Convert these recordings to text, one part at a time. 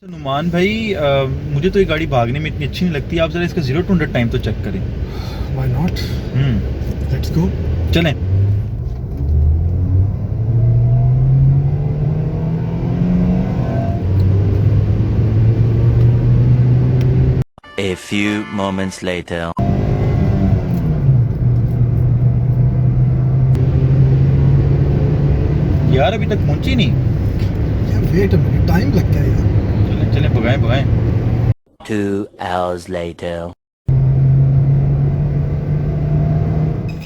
तो नुमान भाई मुझे तो ये गाड़ी भागने में इतनी अच्छी नहीं लगती। आप ज़रा इसका 0 to 100 टाइम तो चेक करें। Why not? Let's go. चलें। A few moments later. यार अभी तक पहुंची नहीं। यार वेट अ मिनट, टाइम लगता है यार। चलें चलें, भगाएं भगाएं। 2 hours later.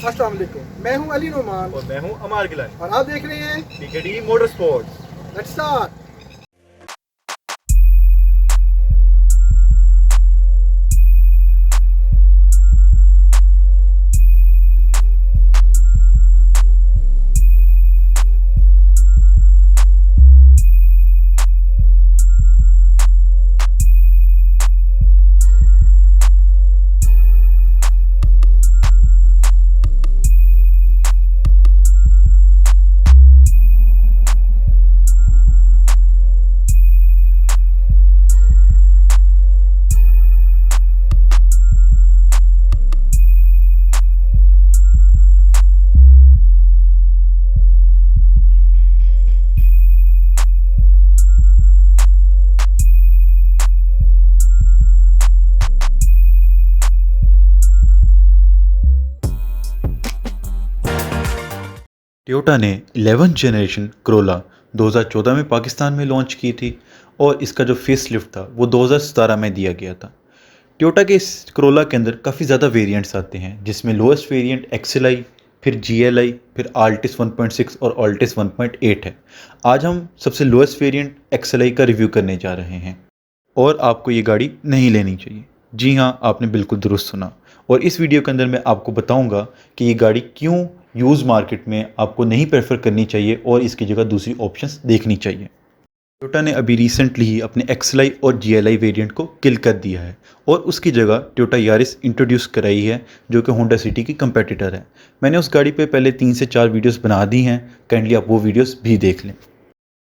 अस्सलाम वालेकुम, मैं हूं अली नुमान और मैं हूं अमार गिलानी और आप देख रहे हैं PKD motor sports. Let's start. Toyota ने 11th जनरेशन करोला 2014 में पाकिस्तान में लॉन्च की थी और इसका जो फेस लिफ्ट था वो 2017 में दिया गया था। टोयोटा के इस करोला के अंदर काफ़ी ज़्यादा वेरिएंट्स आते हैं, जिसमें लोएस्ट वेरिएंट एक्सएलआई, फिर जीएलआई, फिर आल्टिस 1.6 और आल्टिस 1.8 है। आज हम सबसे लोएस्ट वेरिएंट एक्सएलआई का रिव्यू करने जा रहे हैं और आपको ये गाड़ी नहीं लेनी चाहिए। जी हाँ, आपने बिल्कुल दुरुस्त सुना। और इस वीडियो के अंदर मैं आपको बताऊंगा कि ये गाड़ी क्यों यूज़ मार्केट में आपको नहीं प्रेफर करनी चाहिए और इसकी जगह दूसरी ऑप्शंस देखनी चाहिए। टोयोटा ने अभी रिसेंटली ही अपने एक्सएलआई और जीएलआई वेरिएंट को किल कर दिया है और उसकी जगह टोयोटा यारिस इंट्रोड्यूस कराई है, जो कि होंडा सिटी की कंपेटिटर है। मैंने उस गाड़ी पे पहले 3 से 4 वीडियोस बना दी हैं, काइंडली आप वो वीडियोस भी देख लें।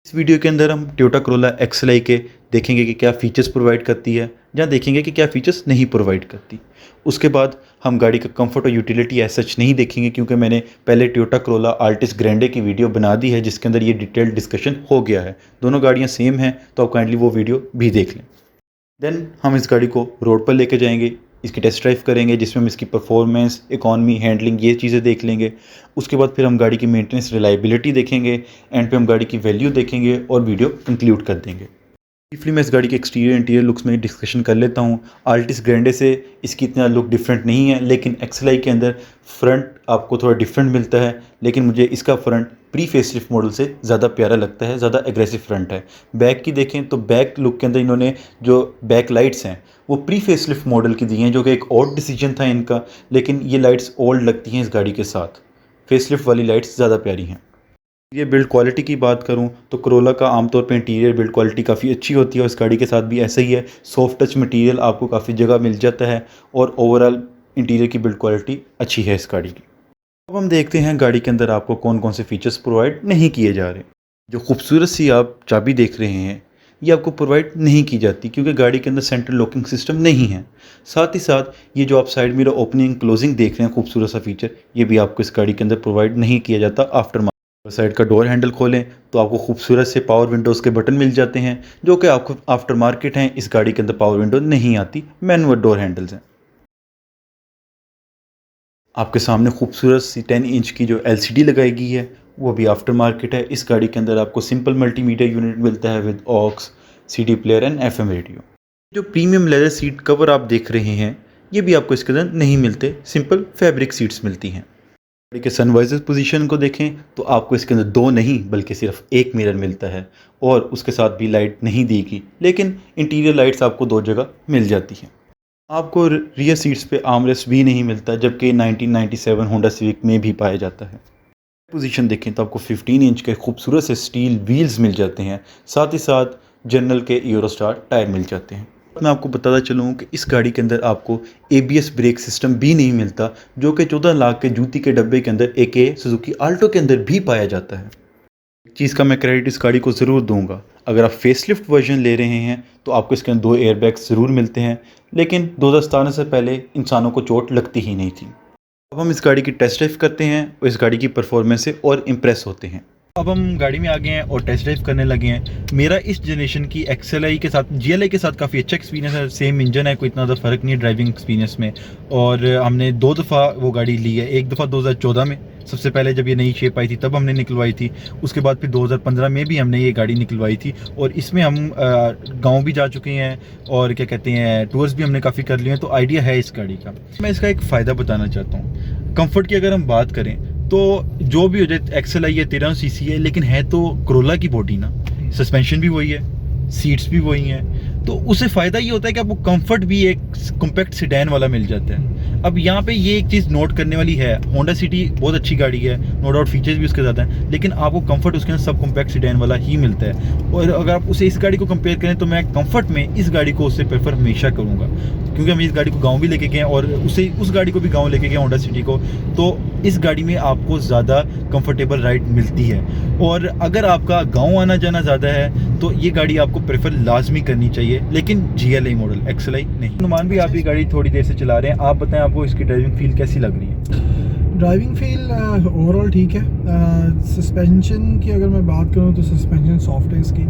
इस वीडियो के अंदर हम टोयोटा करोला एक्सएलआई के देखेंगे कि क्या फ़ीचर्स प्रोवाइड करती है, या देखेंगे कि क्या फ़ीचर्स नहीं प्रोवाइड करती। उसके बाद हम गाड़ी का कंफर्ट और यूटिलिटी एज सच नहीं देखेंगे, क्योंकि मैंने पहले टोयोटा करोला आल्टिस ग्रैंडे की वीडियो बना दी है जिसके अंदर ये डिटेल्ड डिस्कशन हो गया है। दोनों गाड़ियाँ सेम हैं, तो आप काइंडली वो वीडियो भी देख लें। देन हम इस गाड़ी को रोड पर लेके जाएंगे, इसकी टेस्ट ड्राइव करेंगे, जिसमें हम इसकी परफॉर्मेंस, इकॉनमी, हैंडलिंग, ये चीज़ें देख लेंगे। उसके बाद फिर हम गाड़ी की मेंटेनेंस, रिलायबिलिटी देखेंगे, एंड पे हम गाड़ी की वैल्यू देखेंगे और वीडियो कंक्लूड कर देंगे। ब्रीफली मैं इस गाड़ी के एक्सटीरियर इंटीरियर लुक्स में डिस्कशन कर लेता हूँ। आल्टिस ग्रैंडे से इसकी इतना लुक डिफरेंट नहीं है, लेकिन एक्सएलआई के अंदर फ्रंट आपको थोड़ा डिफरेंट मिलता है, लेकिन मुझे इसका फ्रंट प्री फेसलिफ्ट मॉडल से ज़्यादा प्यारा लगता है, ज़्यादा एग्रेसिव फ्रंट है। बैक की देखें तो बैक लुक के अंदर इन्होंने जो बैक लाइट्स हैं वो प्री फेसलिफ्ट मॉडल की दी हैं, जो कि एक ऑड डिसीजन था इनका, लेकिन ये लाइट्स ओल्ड लगती हैं इस गाड़ी के साथ। फेसलिफ्ट वाली लाइट्स ज़्यादा प्यारी हैं। ये बिल्ड क्वालिटी की बात करूं तो करोला का आमतौर पे इंटीरियर बिल्ड क्वालिटी काफ़ी अच्छी होती है और इस गाड़ी के साथ भी ऐसा ही है। सॉफ्ट टच मटेरियल आपको काफ़ी जगह मिल जाता है और ओवरऑल इंटीरियर की बिल्ड क्वालिटी अच्छी है इस गाड़ी की। अब हम देखते हैं गाड़ी के अंदर आपको कौन कौन से फीचर्स प्रोवाइड नहीं किए जा रहे। जो खूबसूरत सी आप चाबी देख रहे हैं ये आपको प्रोवाइड नहीं की जाती, क्योंकि गाड़ी के अंदर सेंट्रल लॉकिंग सिस्टम नहीं है। साथ ही साथ ये जो आप साइड मिरर ओपनिंग क्लोजिंग देख रहे हैं, खूबसूरत सा फीचर, ये भी आपको इस गाड़ी के अंदर प्रोवाइड नहीं किया जाता। आफ्टर साइड का डोर हैंडल खोलें तो आपको खूबसूरत से पावर विंडोज़ के बटन मिल जाते हैं, जो कि आपको आफ्टर मार्केट हैं। इस गाड़ी के अंदर पावर विंडो नहीं आती, मैनुअल डोर हैंडल्स हैं। आपके सामने खूबसूरत सी 10 इंच की जो एलसीडी लगाई गई है वो भी आफ्टर मार्केट है। इस गाड़ी के अंदर आपको सिंपल मल्टीमीडिया यूनिट मिलता है with aux, CD player and FM radio. जो प्रीमियम लेदर सीट कवर आप देख रहे हैं ये भी आपको इसके अंदर नहीं मिलते, सिंपल फैब्रिक सीट्स मिलती हैं। गाड़ी के सनवाइजर पोजीशन को देखें तो आपको इसके अंदर 2 नहीं बल्कि सिर्फ 1 मिरर मिलता है और उसके साथ भी लाइट नहीं दी गई, लेकिन इंटीरियर लाइट्स आपको 2 जगह मिल जाती हैं। आपको रियर सीट्स पे आर्मरेस्ट भी नहीं मिलता, जबकि 1997 होंडा सिविक में भी पाया जाता है। पोजीशन देखें तो आपको 15 इंच के खूबसूरत से स्टील व्हील्स मिल जाते हैं, साथ ही साथ जनरल के यूरोस्टार टायर मिल जाते हैं। मैं आपको बताता चलूँ कि इस गाड़ी के अंदर आपको एबीएस ब्रेक सिस्टम भी नहीं मिलता, जो कि 14 लाख के जूती के डब्बे के अंदर एके सुजुकी आल्टो के अंदर भी पाया जाता है। चीज़ का मैं क्रेडिट इस गाड़ी को ज़रूर दूंगा, अगर आप फेसलिफ्ट वर्जन ले रहे हैं तो आपको इसके अंदर 2 एयरबैग्स ज़रूर मिलते हैं, लेकिन 2017 से पहले इंसानों को चोट लगती ही नहीं थी। अब हम इस गाड़ी की टेस्ट ड्राइव करते हैं और इस गाड़ी की परफॉर्मेंस से और इम्प्रेस होते हैं। अब हम गाड़ी में आ गए हैं और टेस्ट ड्राइव करने लगे हैं। मेरा इस जनरेशन की XLI के साथ GLI के साथ काफ़ी अच्छा एक्सपीरियंस है। सेम इंजन है, कोई इतना ज़्यादा फ़र्क नहीं है ड्राइविंग एक्सपीरियंस में। और हमने 2 दफ़ा वो गाड़ी ली है। एक दफ़ा 2014 में, सबसे पहले जब ये नई शेप आई थी तब हमने निकलवाई थी। उसके बाद फिर 2015 में भी हमने ये गाड़ी निकलवाई थी और इसमें हम गाँव भी जा चुके हैं और क्या कहते हैं टूर्स भी हमने काफ़ी कर लिए हैं, तो आइडिया है इस गाड़ी का। मैं इसका एक फ़ायदा बताना चाहता हूँ। कंफर्ट की अगर हम बात करें तो जो भी हो जाए, XLI है 1300 सीसी है, लेकिन है तो क्रोला की बॉडी ना। सस्पेंशन भी वही है, सीट्स भी वही हैं, तो उससे फ़ायदा ये होता है कि आपको कंफर्ट भी एक कॉम्पैक्ट सेडान वाला मिल जाता है। अब यहाँ पे ये एक चीज़ नोट करने वाली है, होंडा सिटी बहुत अच्छी गाड़ी है, नो डाउट फीचर्स भी उसके ज़्यादा हैं, लेकिन आपको कंफर्ट उसके अंदर सब कॉम्पैक्ट सेडान वाला ही मिलता है। और अगर आप उसे इस गाड़ी को कंपेयर करें तो मैं कंफर्ट में इस गाड़ी को उससे प्रेफर हमेशा करूँगा, क्योंकि हम इस गाड़ी को गाँव भी लेके गए और उस गाड़ी को भी गाँव लेके गए होंडा सिटी को, तो इस गाड़ी में आपको ज़्यादा कंफर्टेबल राइड मिलती है। और अगर आपका गाँव आना जाना ज़्यादा है तो ये गाड़ी आपको प्रेफर लाजमी करनी चाहिए, लेकिन GLI मॉडल, XLI नहीं। नुमान भी आप ये गाड़ी थोड़ी देर से चला रहे हैं, आप बताएं आपको इसकी ड्राइविंग फील कैसी लग रही है? ड्राइविंग फील ओवरऑल ठीक है। सस्पेंशन की अगर मैं बात करूं तो सस्पेंशन सॉफ्ट है इसकी,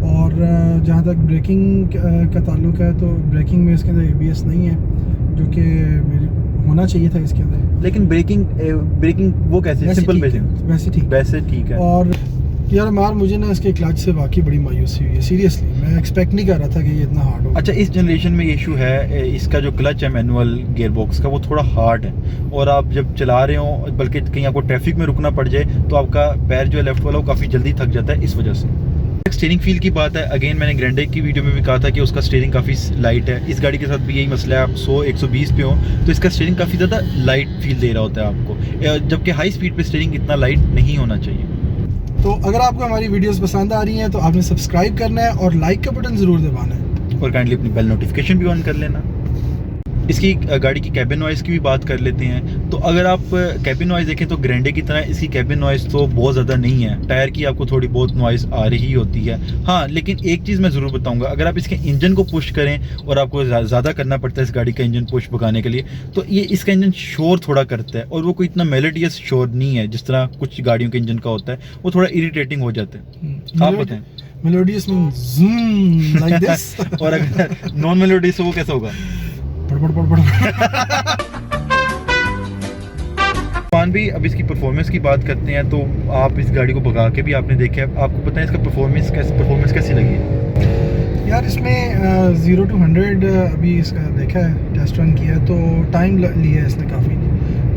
और जहां तक ब्रेकिंग का ताल्लुक है तो ब्रेकिंग में इसके अंदर ABS नहीं है, जो कि होना चाहिए था इसके अंदर। लेकिन ब्रेकिंग वो कैसे? सिंपल ब्रेकिंग वैसे ठीक है। और यार मार मुझे ना इसके क्लच से वाकई बड़ी मायूसी हुई है, सीरियसली मैं एक्सपेक्ट नहीं कर रहा था कि ये इतना हार्ड हो। अच्छा, इस जनरेशन में ये इशू है, इसका जो क्लच है मैनुअल गियर बॉक्स का वो थोड़ा हार्ड है, और आप जब चला रहे हो बल्कि कहीं आपको ट्रैफिक में रुकना पड़ जाए तो आपका पैर जो है लेफ्ट वाला वो काफ़ी जल्दी थक जाता है इस वजह से। स्टीयरिंग फील की बात है, अगेन मैंने ग्रैंडे की वीडियो में भी कहा था कि उसका स्टीयरिंग काफ़ी लाइट है। इस गाड़ी के साथ भी यही मसला है, आप 100-120 पे हो तो इसका स्टीयरिंग काफ़ी ज़्यादा लाइट फील दे रहा होता है आपको, जबकि हाई स्पीड पे स्टीयरिंग इतना लाइट नहीं होना चाहिए। तो अगर आपको हमारी वीडियोस पसंद आ रही हैं तो आपने सब्सक्राइब करना है और लाइक का बटन ज़रूर दबाना है, और काइंडली अपनी बेल नोटिफिकेशन भी ऑन कर लेना। इसकी गाड़ी की कैबिन नॉइज़ की भी बात कर लेते हैं। तो अगर आप कैबिन नॉइज़ देखें तो ग्रैंडे की तरह इसकी कैबिन नॉइज़ तो बहुत ज़्यादा नहीं है, टायर की आपको थोड़ी बहुत नॉइज़ आ रही होती है। हाँ, लेकिन एक चीज़ मैं ज़रूर बताऊंगा, अगर आप इसके इंजन को पुश करें, और आपको ज़्यादा करना पड़ता है इस गाड़ी का इंजन पुश भगाने के लिए, तो ये इसका इंजन शोर थोड़ा करता है, और वो कोई इतना मेलोडियस शोर नहीं है जिस तरह कुछ गाड़ियों के इंजन का होता है, वो थोड़ा इरिटेटिंग हो जाता है। आप बताएं। Melodious means zoom like this, और अगर नॉन मेलोडियस हो वो कैसा होगा? मान भी अब इसकी परफॉर्मेंस की बात करते हैं, तो आप इस गाड़ी को भगा के भी आपने देखा है, आपको पता है इसका परफॉर्मेंस कैसी लगी है? यार इसमें 0 to 100 अभी इसका देखा है, टेस्ट रन किया है, तो टाइम लिया है इसने काफ़ी।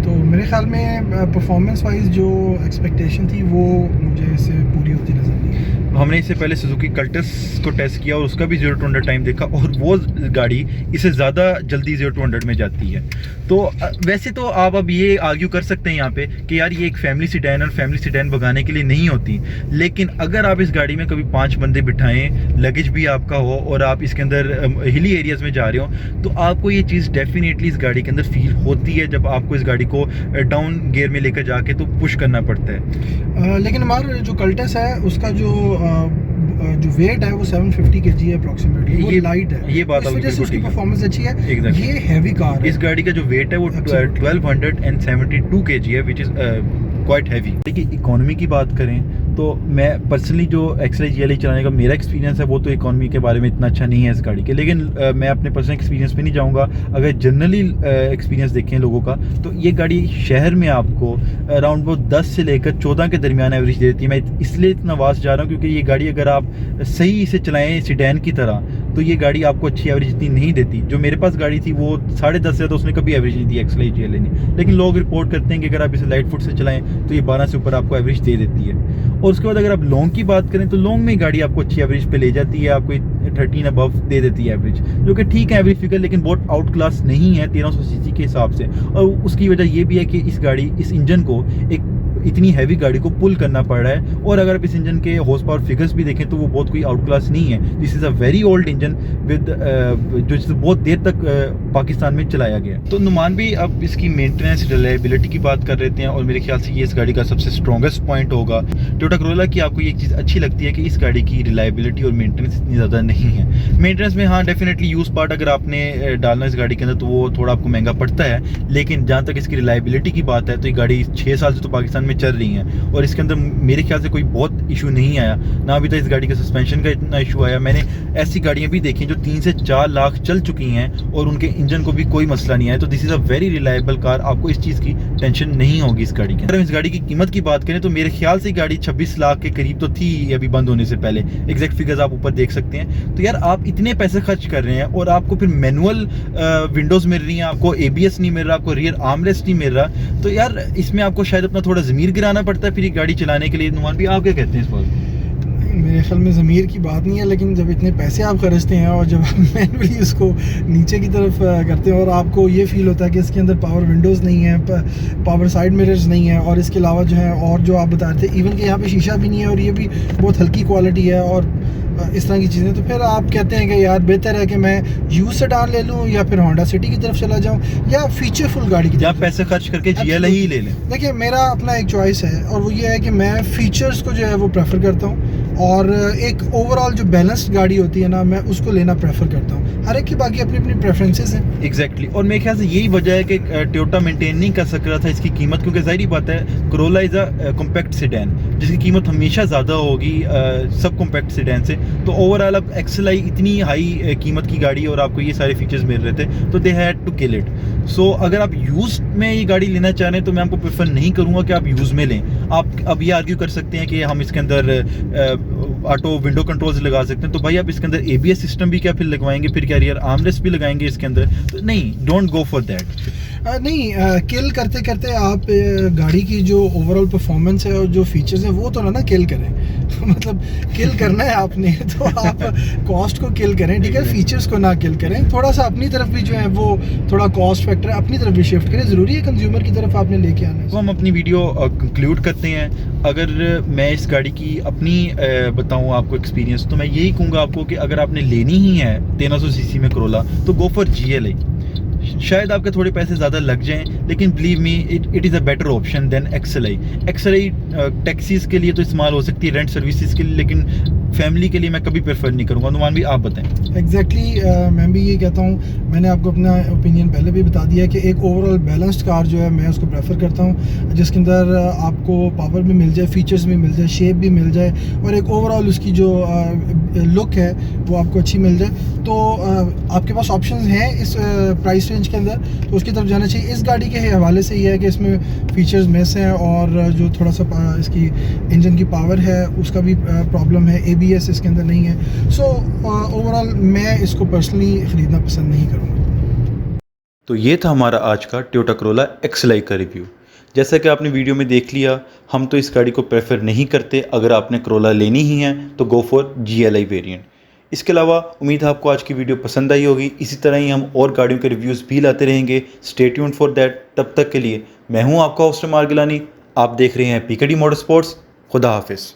तो मेरे ख्याल में परफॉर्मेंस वाइज जो एक्सपेक्टेशन थी वो मुझे इससे पूरी होती नजर नहीं आई। हमने इससे पहले सुजुकी कल्टस को टेस्ट किया और उसका भी 0 to 100 टाइम देखा, और वो गाड़ी इससे ज़्यादा जल्दी 0 to 100 में जाती है। तो वैसे तो आप अब ये आर्ग्यू कर सकते हैं यहाँ पे कि यार ये एक फैमिली सेडान और फैमिली सेडान भगाने के लिए नहीं होती, लेकिन अगर आप इस गाड़ी में कभी 5 बंदे बिठाएं, लगेज भी आपका हो और आप इसके अंदर हिली एरियाज़ में जा रहे हो, तो आपको ये चीज़ डेफिनेटली इस गाड़ी के अंदर फील होती है जब आपको इस गाड़ी को डाउन गियर में लेकर जाके तो पुश करना पड़ता है। लेकिन हमारा जो कल्टस है उसका जो वेट है वो 750 kg है अप्रॉक्सीमेटली, वो लाइट है, ये बात इस वजह से उसकी परफॉर्मेंस अच्छी है। Exactly. ये हैवी कार है, इस गाड़ी का जो वेट है वो 1272 kg है, विच इज़ क्वाइट हैवी। देखिए, इकोनॉमी की बात करें तो मैं पर्सनली जो XLI GLI चलाने का मेरा एक्सपीरियंस है वो तो इकोनॉमी के बारे में इतना अच्छा नहीं है इस गाड़ी के, लेकिन मैं अपने पर्सनल एक्सपीरियंस पे नहीं जाऊंगा। अगर जनरली एक्सपीरियंस देखें लोगों का, तो ये गाड़ी शहर में आपको अराउंड वो 10 से लेकर 14 के दरमियान एवरेज देती है। मैं इसलिए इतना वास्ट जा रहा हूँ क्योंकि ये गाड़ी अगर आप सही से चलाएँ सीडान की तरह तो ये गाड़ी आपको अच्छी एवरेज इतनी नहीं देती। जो मेरे पास गाड़ी थी वो 10.5 से तो उसने कभी एवरेज नहीं दी XLI GLI ने, लेकिन लोग रिपोर्ट करते हैं कि अगर आप इसे लाइट फुट से चलाएं तो ये 12 से ऊपर आपको एवरेज दे देती है। और उसके बाद अगर आप लॉन्ग की बात करें तो लॉन्ग में गाड़ी आपको अच्छी एवरेज पे ले जाती है, आपको 13 अबव दे देती है एवरेज, जो कि ठीक है एवरेज फिगर, लेकिन बहुत आउट क्लास नहीं है 1300 सीसी के हिसाब से। और उसकी वजह ये भी है कि इस इंजन को एक इतनी हैवी गाड़ी को पुल करना पड़ रहा है। और अगर आप इस इंजन के हॉर्स पावर फिगर्स भी देखें तो वो बहुत कोई आउट क्लास नहीं है। This is a very old engine with जो बहुत देर तक पाकिस्तान में चलाया गया। तो नुमान भी अब इसकी मेंटेनेंस रिलायबिलिटी की बात कर रहे थे और मेरे ख्याल से ये इस गाड़ी का सबसे स्ट्रॉन्गेस्ट पॉइंट होगा। टोयोटा करोला की आपको एक चीज़ अच्छी लगती है कि इस गाड़ी की रिलायबिलिटी और मेंटेनेंस इतनी ज़्यादा नहीं है। मेंटेनेंस में हाँ डेफिनेटली यूज़ पार्ट अगर आपने डालना इस गाड़ी के अंदर तो वो थोड़ा आपको महंगा पड़ता है, लेकिन जहाँ तक इसकी रिलायबिलिटी की बात है तो ये गाड़ी 6 साल से तो पाकिस्तान में चल रही है और इसके अंदर मेरे ख्याल से कोई बहुत इशू नहीं आया, ना अभी तक इस गाड़ी के सस्पेंशन का इतना इशू आया। मैंने ऐसी गाड़ियाँ भी देखी जो 3 से 4 लाख चल चुकी हैं और उनके इंजन को भी कोई मसला नहीं आया। तो this is a very reliable car, आपको इस चीज़ की टेंशन नहीं होगी इस गाड़ी की। अगर हम इस गाड़ी की कीमत की बात करें तो मेरे ख्याल से गाड़ी 26 लाख के करीब तो थी अभी बंद होने से पहले, एग्जैक्ट फिगर्स आप ऊपर देख सकते हैं। तो यार आप इतने पैसे खर्च कर रहे हैं और आपको फिर मैनुअल विंडोज़ मिल रही हैं, आपको ABS नहीं मिल रहा, आपको रियर आर्मरेस्ट नहीं मिल रहा, तो यार इसमें आपको शायद अपना थोड़ा ज़मीर गिराना पड़ता है फिर ये गाड़ी चलाने के लिए। नुमान भी आप क्या कहते हैं इस बात? मेरे ख्याल में ज़मीर की बात नहीं है, लेकिन जब इतने पैसे आप खर्चते हैं और जब आप मैनुअली इसको नीचे की तरफ करते हैं और आपको ये फील होता है कि इसके अंदर पावर विंडोज़ नहीं है, पावर साइड मिरर्स नहीं है और इसके अलावा जो है और जो आप बता रहे थे इवन कि यहाँ पे शीशा भी नहीं है और ये भी बहुत हल्की क्वालिटी है और इस तरह की चीज़ें, तो फिर आप कहते हैं कि यार बेहतर है कि मैं यूज सेडान ले लूँ या फिर होंडा सिटी की तरफ चला जाऊँ या फीचरफुल गाड़ी की या तरफ। पैसे खर्च करके GLI ही ले लें। देखिए मेरा अपना एक चॉइस है और वो ये है कि मैं फीचर्स को जो है वो प्रेफर करता हूँ और एक ओवरऑल जो बैलेंस्ड गाड़ी होती है ना मैं उसको लेना प्रेफर करता हूँ। हर एक की बाकी अपनी अपनी प्रेफरेंसेस हैं। एग्जैक्टली और मेरे ख्याल से यही वजह है कि टोयोटा मेंटेन नहीं कर सक रहा था इसकी कीमत, क्योंकि जाहिर बात है Corolla is a compact sedan जिसकी कीमत हमेशा ज़्यादा होगी सब कॉम्पैक्ट सेडान से। तो ओवरऑल अब XLI इतनी हाई कीमत की गाड़ी और आपको ये सारे फीचर्स मिल रहे थे तो they had to kill it. So अगर आप यूज में ये गाड़ी लेना चाह रहे हैं तो मैं आपको प्रेफर नहीं करूँगा कि आप यूज़ में लें। आप अब ये आर्ग्यू कर सकते हैं कि हम इसके अंदर ऑटो विंडो कंट्रोल्स लगा सकते हैं, तो भाई आप इसके अंदर ABS सिस्टम भी क्या फिर लगवाएंगे, फिर क्या रियर आर्मरेस्ट भी लगाएंगे इसके अंदर? तो नहीं, डोंट गो फॉर दैट। नहीं किल करते करते आप गाड़ी की जो ओवरऑल परफॉर्मेंस है और जो फीचर्स हैं वो तो ना किल करें मतलब किल करना है आपने तो आप कॉस्ट को किल करें, ठीक है, फीचर्स को ना किल करें। थोड़ा सा अपनी तरफ भी जो है वो थोड़ा कॉस्ट फैक्टर है अपनी तरफ भी शिफ्ट करें, ज़रूरी है कंज्यूमर की तरफ आपने लेके आना है। तो हम अपनी वीडियो कंक्लूड करते हैं। अगर मैं इस गाड़ी की अपनी बताऊं आपको एक्सपीरियंस तो मैं यही कहूँगा आपको कि अगर आपने लेनी ही है 1300 सीसी में करोला तो गो फॉर GLI। शायद आपके थोड़े पैसे ज़्यादा लग जाएं लेकिन believe me it is a better option than XLI। Taxis के लिए तो इस्तेमाल हो सकती है, रेंट सर्विसेज के लिए, लेकिन फैमिली के लिए मैं कभी प्रेफर नहीं करूँगा। नुमान भी आप बताएं। एग्जैक्टली मैं भी ये कहता हूँ, मैंने आपको अपना ओपिनियन पहले भी बता दिया कि एक ओवरऑल बैलेंस्ड कार जो है मैं उसको प्रेफर करता हूँ जिसके अंदर आपको पावर भी मिल जाए, फीचर्स भी मिल जाए, शेप भी मिल जाए और एक ओवरऑल उसकी जो लुक है वो आपको अच्छी मिल जाए। तो आपके पास ऑप्शंस हैं इस प्राइस रेंज के अंदर, तो उसकी तरफ जाना चाहिए। इस गाड़ी के हवाले से ये है कि इसमें फीचर्स मिस हैं और जो थोड़ा सा इसकी इंजन की पावर है उसका भी प्रॉब्लम है, ABS इसके अंदर नहीं है। सो ओवरऑल मैं इसको पर्सनली ख़रीदना पसंद नहीं करूँगा। तो ये था हमारा आज का टोयोटा करोला XLI का रिव्यू। जैसा कि आपने वीडियो में देख लिया, हम तो इस गाड़ी को प्रेफर नहीं करते। अगर आपने करोला लेनी ही है तो गो फॉर GLI वेरिएंट। इसके अलावा उम्मीद है आपको आज की वीडियो पसंद आई होगी। इसी तरह ही हम और गाड़ियों के रिव्यूज़ भी लाते रहेंगे। Stay tuned for that. तब तक के लिए मैं हूँ आपका होस्ट अमार गिलानी। आप देख रहे हैं PKD मोटरस्पोर्ट्स। खुदा हाफिज़।